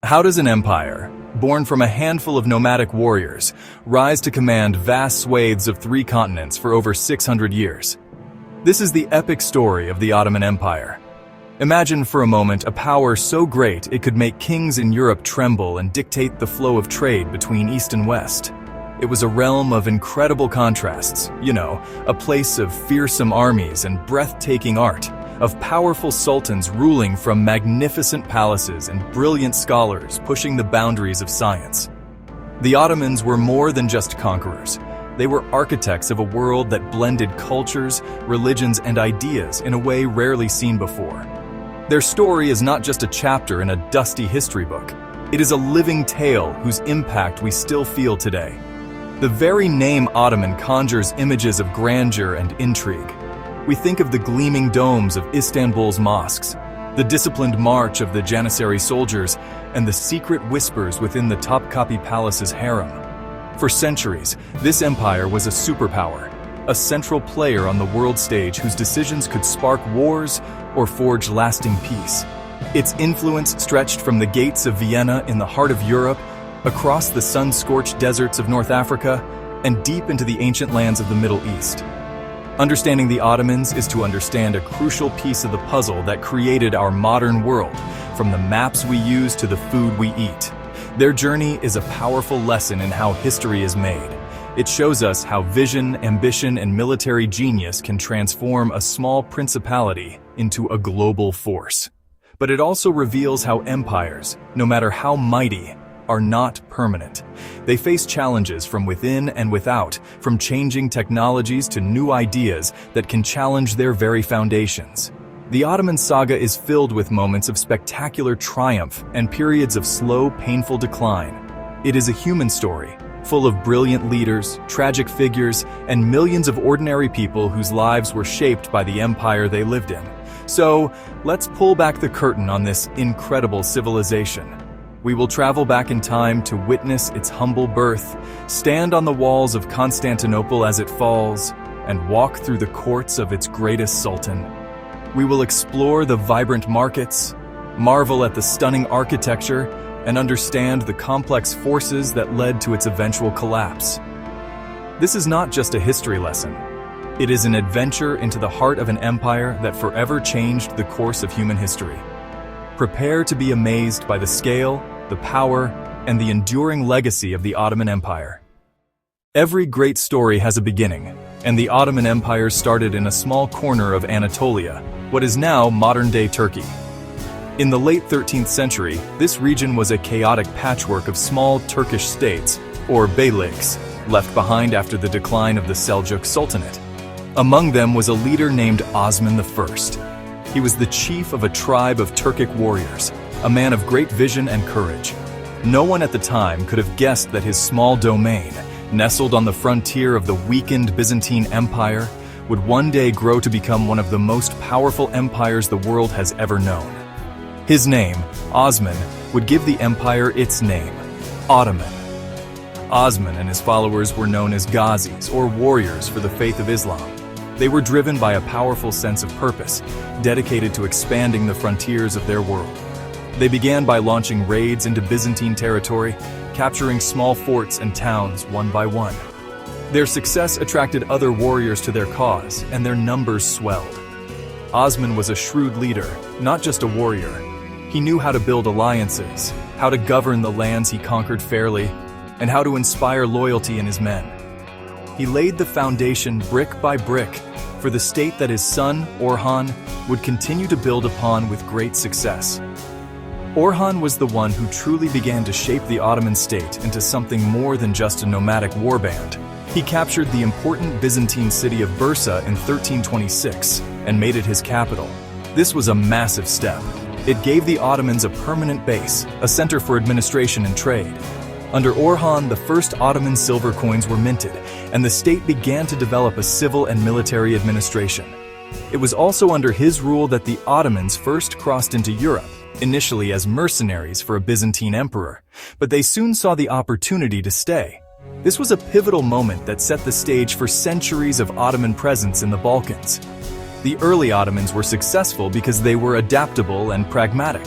How does an empire, born from a handful of nomadic warriors, rise to command vast swathes of 3 continents for over 600 years? This is the epic story of the Ottoman Empire. Imagine for a moment a power so great it could make kings in Europe tremble and dictate the flow of trade between East and West. It was a realm of incredible contrasts, a place of fearsome armies and breathtaking art, of powerful sultans ruling from magnificent palaces and brilliant scholars pushing the boundaries of science. The Ottomans were more than just conquerors. They were architects of a world that blended cultures, religions, and ideas in a way rarely seen before. Their story is not just a chapter in a dusty history book. It is a living tale whose impact we still feel today. The very name Ottoman conjures images of grandeur and intrigue. We think of the gleaming domes of Istanbul's mosques, the disciplined march of the Janissary soldiers, and the secret whispers within the Topkapi Palace's harem. For centuries, this empire was a superpower, a central player on the world stage whose decisions could spark wars or forge lasting peace. Its influence stretched from the gates of Vienna in the heart of Europe, across the sun-scorched deserts of North Africa, and deep into the ancient lands of the Middle East. Understanding the Ottomans is to understand a crucial piece of the puzzle that created our modern world, from the maps we use to the food we eat. Their journey is a powerful lesson in how history is made. It shows us how vision, ambition, and military genius can transform a small principality into a global force. But it also reveals how empires, no matter how mighty, are not permanent. They face challenges from within and without, from changing technologies to new ideas that can challenge their very foundations. The Ottoman saga is filled with moments of spectacular triumph and periods of slow, painful decline. It is a human story, full of brilliant leaders, tragic figures, and millions of ordinary people whose lives were shaped by the empire they lived in. So, let's pull back the curtain on this incredible civilization. We will travel back in time to witness its humble birth, stand on the walls of Constantinople as it falls, and walk through the courts of its greatest sultan. We will explore the vibrant markets, marvel at the stunning architecture, and understand the complex forces that led to its eventual collapse. This is not just a history lesson. It is an adventure into the heart of an empire that forever changed the course of human history. Prepare to be amazed by the scale, the power, and the enduring legacy of the Ottoman Empire. Every great story has a beginning, and the Ottoman Empire started in a small corner of Anatolia, what is now modern-day Turkey. In the late 13th century, this region was a chaotic patchwork of small Turkish states, or beyliks, left behind after the decline of the Seljuk Sultanate. Among them was a leader named Osman I. He was the chief of a tribe of Turkic warriors, a man of great vision and courage. No one at the time could have guessed that his small domain, nestled on the frontier of the weakened Byzantine Empire, would one day grow to become one of the most powerful empires the world has ever known. His name, Osman, would give the empire its name, Ottoman. Osman and his followers were known as Ghazis, or warriors for the faith of Islam. They were driven by a powerful sense of purpose, dedicated to expanding the frontiers of their world. They began by launching raids into Byzantine territory, capturing small forts and towns one by one. Their success attracted other warriors to their cause, and their numbers swelled. Osman was a shrewd leader, not just a warrior. He knew how to build alliances, how to govern the lands he conquered fairly, and how to inspire loyalty in his men. He laid the foundation brick by brick for the state that his son, Orhan, would continue to build upon with great success. Orhan was the one who truly began to shape the Ottoman state into something more than just a nomadic warband. He captured the important Byzantine city of Bursa in 1326 and made it his capital. This was a massive step. It gave the Ottomans a permanent base, a center for administration and trade. Under Orhan, the first Ottoman silver coins were minted, and the state began to develop a civil and military administration. It was also under his rule that the Ottomans first crossed into Europe, initially as mercenaries for a Byzantine emperor, but they soon saw the opportunity to stay. This was a pivotal moment that set the stage for centuries of Ottoman presence in the Balkans. The early Ottomans were successful because they were adaptable and pragmatic.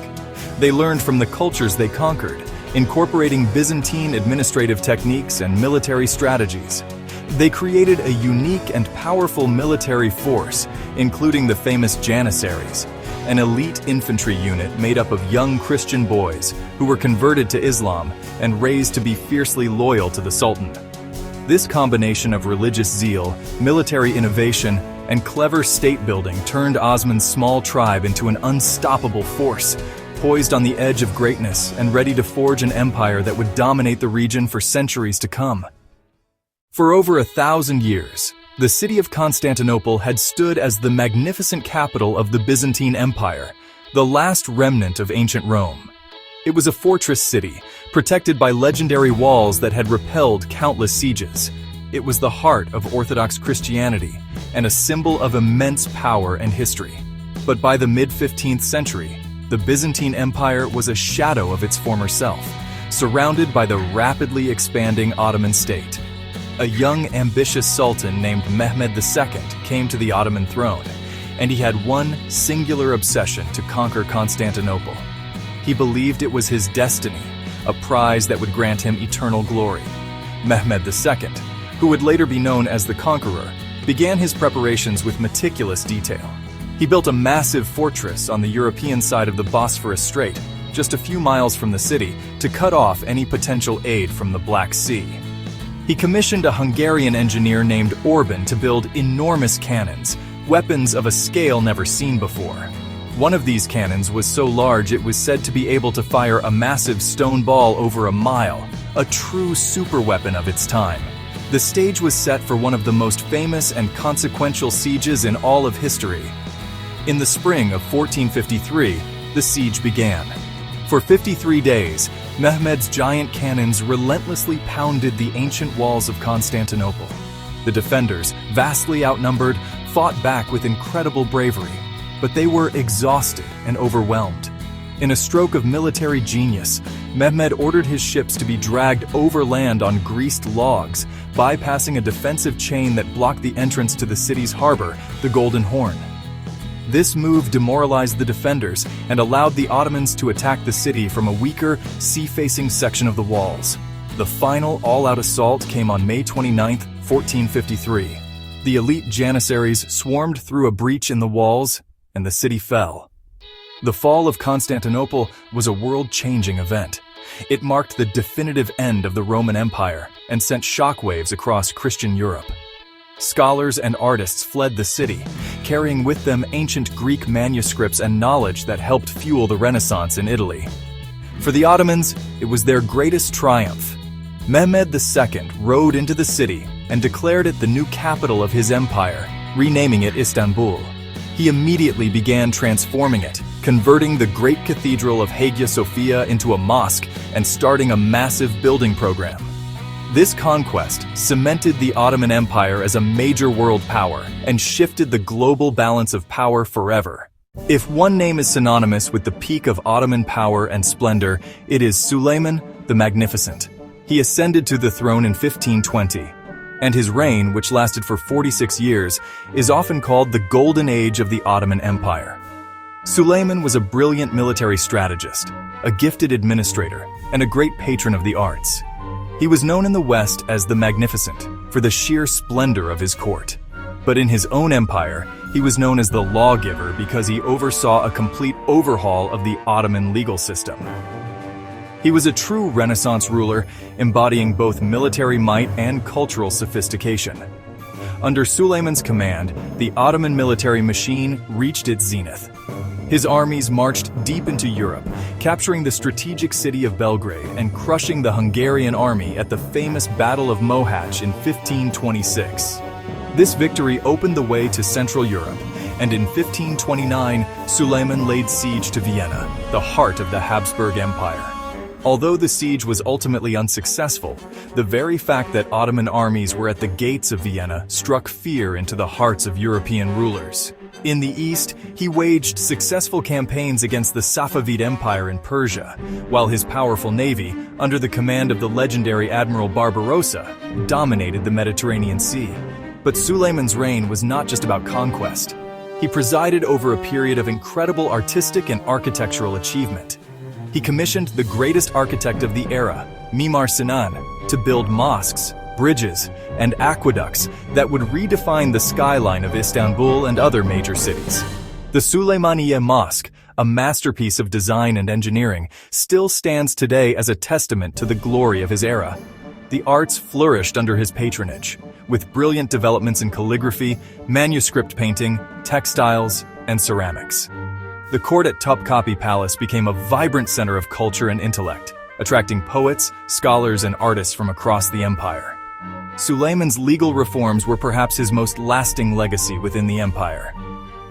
They learned from the cultures they conquered, incorporating Byzantine administrative techniques and military strategies. They created a unique and powerful military force, including the famous Janissaries, an elite infantry unit made up of young Christian boys who were converted to Islam and raised to be fiercely loyal to the Sultan. This combination of religious zeal, military innovation, and clever state-building turned Osman's small tribe into an unstoppable force, poised on the edge of greatness and ready to forge an empire that would dominate the region for centuries to come. For over 1,000 years, the city of Constantinople had stood as the magnificent capital of the Byzantine Empire, the last remnant of ancient Rome. It was a fortress city, protected by legendary walls that had repelled countless sieges. It was the heart of Orthodox Christianity and a symbol of immense power and history. But by the mid-15th century, the Byzantine Empire was a shadow of its former self, surrounded by the rapidly expanding Ottoman state. A young, ambitious sultan named Mehmed II came to the Ottoman throne, and he had one singular obsession to conquer Constantinople. He believed it was his destiny, a prize that would grant him eternal glory. Mehmed II, who would later be known as the Conqueror, began his preparations with meticulous detail. He built a massive fortress on the European side of the Bosphorus Strait, just a few miles from the city, to cut off any potential aid from the Black Sea. He commissioned a Hungarian engineer named Orban to build enormous cannons, weapons of a scale never seen before. One of these cannons was so large it was said to be able to fire a massive stone ball over a mile, a true superweapon of its time. The stage was set for one of the most famous and consequential sieges in all of history. In the spring of 1453, the siege began. For 53 days, Mehmed's giant cannons relentlessly pounded the ancient walls of Constantinople. The defenders, vastly outnumbered, fought back with incredible bravery, but they were exhausted and overwhelmed. In a stroke of military genius, Mehmed ordered his ships to be dragged overland on greased logs, bypassing a defensive chain that blocked the entrance to the city's harbor, the Golden Horn. This move demoralized the defenders and allowed the Ottomans to attack the city from a weaker, sea-facing section of the walls. The final all-out assault came on May 29, 1453. The elite Janissaries swarmed through a breach in the walls, and the city fell. The fall of Constantinople was a world-changing event. It marked the definitive end of the Roman Empire and sent shockwaves across Christian Europe. Scholars and artists fled the city, carrying with them ancient Greek manuscripts and knowledge that helped fuel the Renaissance in Italy. For the Ottomans, it was their greatest triumph. Mehmed II rode into the city and declared it the new capital of his empire, renaming it Istanbul. He immediately began transforming it, converting the great cathedral of Hagia Sophia into a mosque and starting a massive building program. This conquest cemented the Ottoman Empire as a major world power and shifted the global balance of power forever. If one name is synonymous with the peak of Ottoman power and splendor, it is Suleiman the Magnificent. He ascended to the throne in 1520, and his reign, which lasted for 46 years, is often called the Golden Age of the Ottoman Empire. Suleiman was a brilliant military strategist, a gifted administrator, and a great patron of the arts. He was known in the West as the Magnificent for the sheer splendor of his court. But in his own empire, he was known as the lawgiver because he oversaw a complete overhaul of the Ottoman legal system. He was a true Renaissance ruler, embodying both military might and cultural sophistication. Under Suleiman's command, the Ottoman military machine reached its zenith. His armies marched deep into Europe, capturing the strategic city of Belgrade and crushing the Hungarian army at the famous Battle of Mohacs in 1526. This victory opened the way to Central Europe, and in 1529, Suleiman laid siege to Vienna, the heart of the Habsburg Empire. Although the siege was ultimately unsuccessful, the very fact that Ottoman armies were at the gates of Vienna struck fear into the hearts of European rulers. In the east, he waged successful campaigns against the Safavid Empire in Persia, while his powerful navy, under the command of the legendary Admiral Barbarossa, dominated the Mediterranean Sea. But Suleiman's reign was not just about conquest. He presided over a period of incredible artistic and architectural achievement. He commissioned the greatest architect of the era, Mimar Sinan, to build mosques, bridges, and aqueducts that would redefine the skyline of Istanbul and other major cities. The Süleymaniye Mosque, a masterpiece of design and engineering, still stands today as a testament to the glory of his era. The arts flourished under his patronage, with brilliant developments in calligraphy, manuscript painting, textiles, and ceramics. The court at Topkapi Palace became a vibrant center of culture and intellect, attracting poets, scholars, and artists from across the empire. Suleiman's legal reforms were perhaps his most lasting legacy within the empire.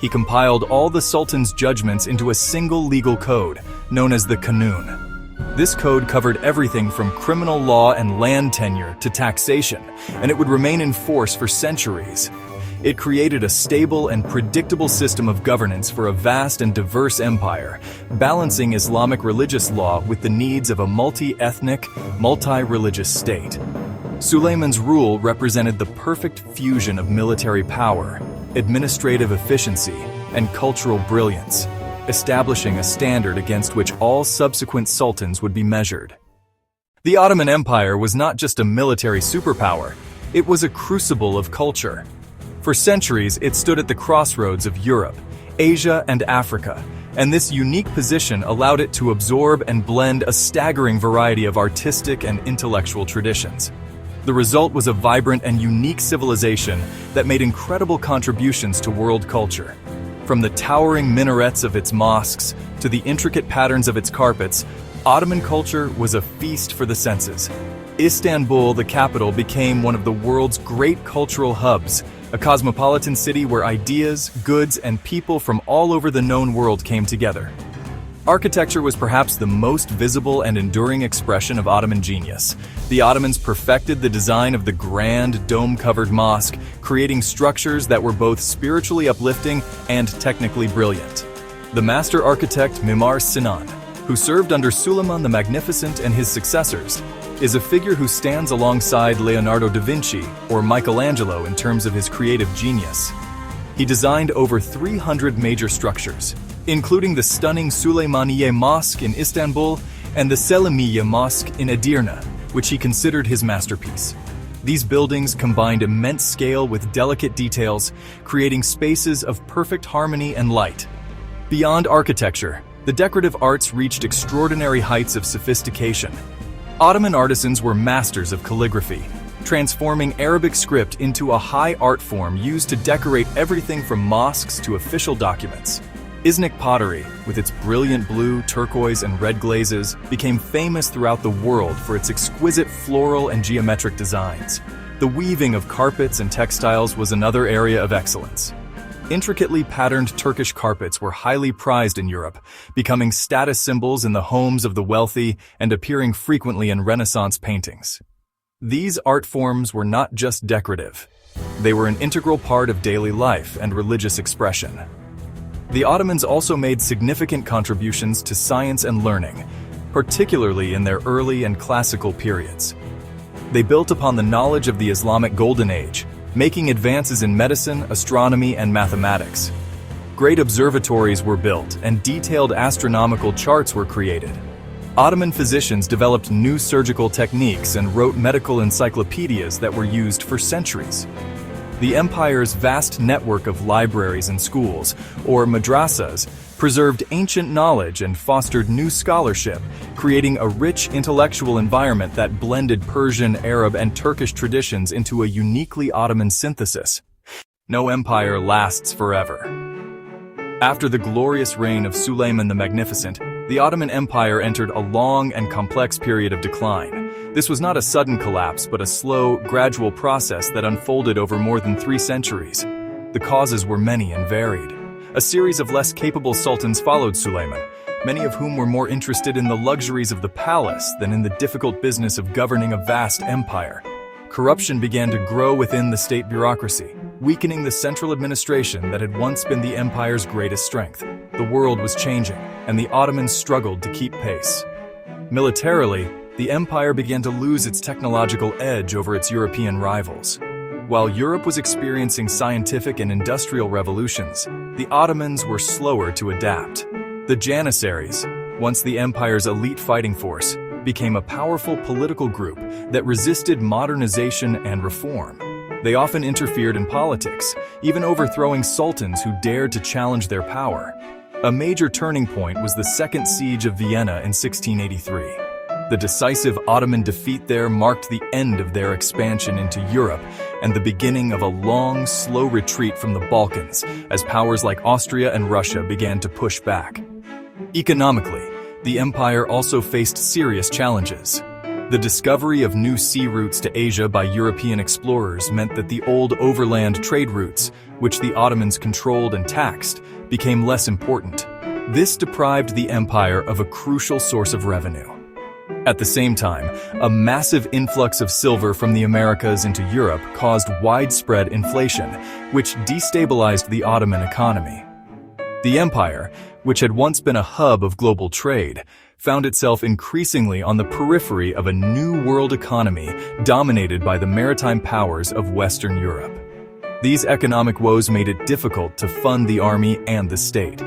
He compiled all the Sultan's judgments into a single legal code, known as the Kanun. This code covered everything from criminal law and land tenure to taxation, and it would remain in force for centuries. It created a stable and predictable system of governance for a vast and diverse empire, balancing Islamic religious law with the needs of a multi-ethnic, multi-religious state. Suleiman's rule represented the perfect fusion of military power, administrative efficiency, and cultural brilliance, establishing a standard against which all subsequent sultans would be measured. The Ottoman Empire was not just a military superpower, it was a crucible of culture. For centuries, it stood at the crossroads of Europe, Asia, and Africa, and this unique position allowed it to absorb and blend a staggering variety of artistic and intellectual traditions. The result was a vibrant and unique civilization that made incredible contributions to world culture. From the towering minarets of its mosques to the intricate patterns of its carpets, Ottoman culture was a feast for the senses. Istanbul, the capital, became one of the world's great cultural hubs, a cosmopolitan city where ideas, goods, and people from all over the known world came together. Architecture was perhaps the most visible and enduring expression of Ottoman genius. The Ottomans perfected the design of the grand, dome-covered mosque, creating structures that were both spiritually uplifting and technically brilliant. The master architect Mimar Sinan, who served under Suleiman the Magnificent and his successors, is a figure who stands alongside Leonardo da Vinci or Michelangelo in terms of his creative genius. He designed over 300 major structures, including the stunning Süleymaniye Mosque in Istanbul and the Selimiye Mosque in Edirne, which he considered his masterpiece. These buildings combined immense scale with delicate details, creating spaces of perfect harmony and light. Beyond architecture, the decorative arts reached extraordinary heights of sophistication. Ottoman artisans were masters of calligraphy, transforming Arabic script into a high art form used to decorate everything from mosques to official documents. Iznik pottery, with its brilliant blue, turquoise, and red glazes, became famous throughout the world for its exquisite floral and geometric designs. The weaving of carpets and textiles was another area of excellence. Intricately patterned Turkish carpets were highly prized in Europe, becoming status symbols in the homes of the wealthy and appearing frequently in Renaissance paintings. These art forms were not just decorative. They were an integral part of daily life and religious expression. The Ottomans also made significant contributions to science and learning, particularly in their early and classical periods. They built upon the knowledge of the Islamic Golden Age, making advances in medicine, astronomy, and mathematics. Great observatories were built, and detailed astronomical charts were created. Ottoman physicians developed new surgical techniques and wrote medical encyclopedias that were used for centuries. The empire's vast network of libraries and schools, or madrasas, preserved ancient knowledge and fostered new scholarship, creating a rich intellectual environment that blended Persian, Arab, and Turkish traditions into a uniquely Ottoman synthesis. No empire lasts forever. After the glorious reign of Suleiman the Magnificent, the Ottoman Empire entered a long and complex period of decline. This was not a sudden collapse, but a slow, gradual process that unfolded over more than 3 centuries. The causes were many and varied. A series of less capable sultans followed Suleiman, many of whom were more interested in the luxuries of the palace than in the difficult business of governing a vast empire. Corruption began to grow within the state bureaucracy, weakening the central administration that had once been the empire's greatest strength. The world was changing, and the Ottomans struggled to keep pace. Militarily, the empire began to lose its technological edge over its European rivals. While Europe was experiencing scientific and industrial revolutions, the Ottomans were slower to adapt. The Janissaries, once the empire's elite fighting force, became a powerful political group that resisted modernization and reform. They often interfered in politics, even overthrowing sultans who dared to challenge their power. A major turning point was the Second Siege of Vienna in 1683. The decisive Ottoman defeat there marked the end of their expansion into Europe and the beginning of a long, slow retreat from the Balkans as powers like Austria and Russia began to push back. Economically, the empire also faced serious challenges. The discovery of new sea routes to Asia by European explorers meant that the old overland trade routes, which the Ottomans controlled and taxed, became less important. This deprived the empire of a crucial source of revenue. At the same time, a massive influx of silver from the Americas into Europe caused widespread inflation, which destabilized the Ottoman economy. The empire, which had once been a hub of global trade, found itself increasingly on the periphery of a new world economy dominated by the maritime powers of Western Europe. These economic woes made it difficult to fund the army and the state.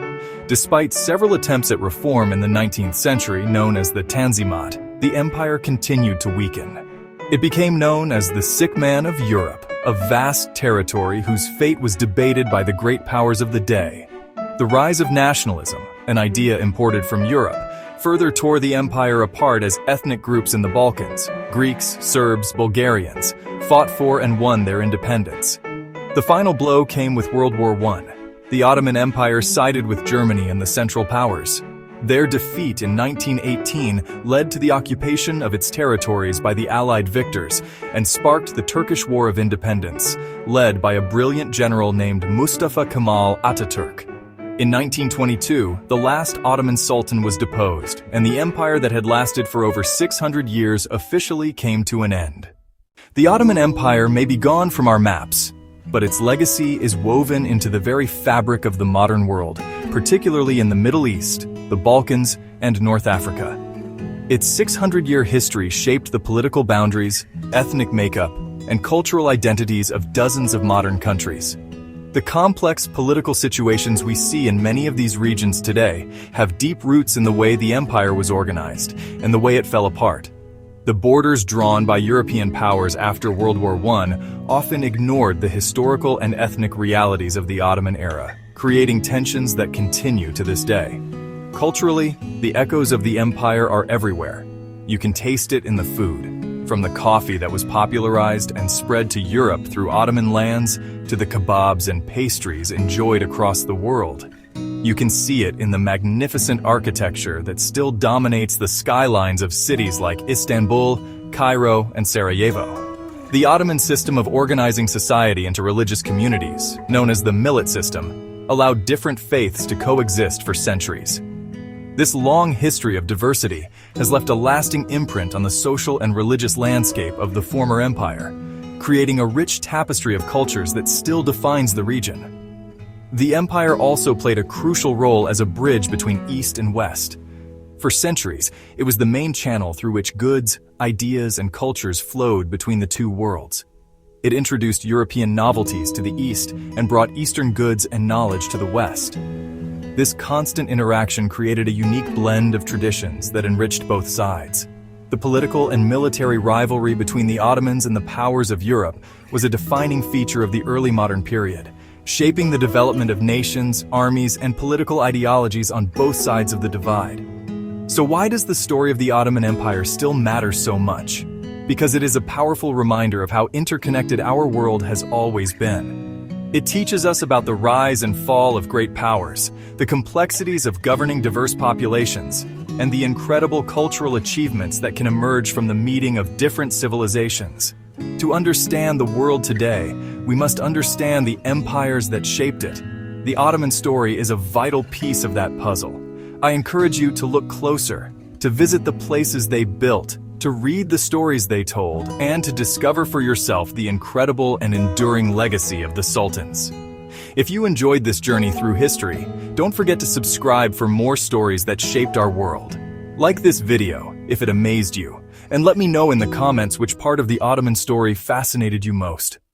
Despite several attempts at reform in the 19th century, known as the Tanzimat, the empire continued to weaken. It became known as the sick man of Europe, a vast territory whose fate was debated by the great powers of the day. The rise of nationalism, an idea imported from Europe, further tore the empire apart as ethnic groups in the Balkans, Greeks, Serbs, Bulgarians, fought for and won their independence. The final blow came with World War I. The Ottoman Empire sided with Germany and the Central Powers. Their defeat in 1918 led to the occupation of its territories by the Allied victors and sparked the Turkish War of Independence, led by a brilliant general named Mustafa Kemal Ataturk. In 1922, the last Ottoman Sultan was deposed, and the empire that had lasted for over 600 years officially came to an end. The Ottoman Empire may be gone from our maps, but its legacy is woven into the very fabric of the modern world, particularly in the Middle East, the Balkans, and North Africa. Its 600-year history shaped the political boundaries, ethnic makeup, and cultural identities of dozens of modern countries. The complex political situations we see in many of these regions today have deep roots in the way the empire was organized and the way it fell apart. The borders drawn by European powers after World War I often ignored the historical and ethnic realities of the Ottoman era, creating tensions that continue to this day. Culturally, the echoes of the empire are everywhere. You can taste it in the food, from the coffee that was popularized and spread to Europe through Ottoman lands to the kebabs and pastries enjoyed across the world. You can see it in the magnificent architecture that still dominates the skylines of cities like Istanbul, Cairo, and Sarajevo. The Ottoman system of organizing society into religious communities, known as the millet system, allowed different faiths to coexist for centuries. This long history of diversity has left a lasting imprint on the social and religious landscape of the former empire, creating a rich tapestry of cultures that still defines the region. The empire also played a crucial role as a bridge between East and West. For centuries, it was the main channel through which goods, ideas, and cultures flowed between the two worlds. It introduced European novelties to the East and brought Eastern goods and knowledge to the West. This constant interaction created a unique blend of traditions that enriched both sides. The political and military rivalry between the Ottomans and the powers of Europe was a defining feature of the early modern period, shaping the development of nations, armies, and political ideologies on both sides of the divide. So why does the story of the Ottoman Empire still matter so much? Because it is a powerful reminder of how interconnected our world has always been. It teaches us about the rise and fall of great powers, the complexities of governing diverse populations, and the incredible cultural achievements that can emerge from the meeting of different civilizations. To understand the world today, we must understand the empires that shaped it. The Ottoman story is a vital piece of that puzzle. I encourage you to look closer, to visit the places they built, to read the stories they told, and to discover for yourself the incredible and enduring legacy of the sultans. If you enjoyed this journey through history, don't forget to subscribe for more stories that shaped our world. Like this video if it amazed you, and let me know in the comments which part of the Ottoman story fascinated you most.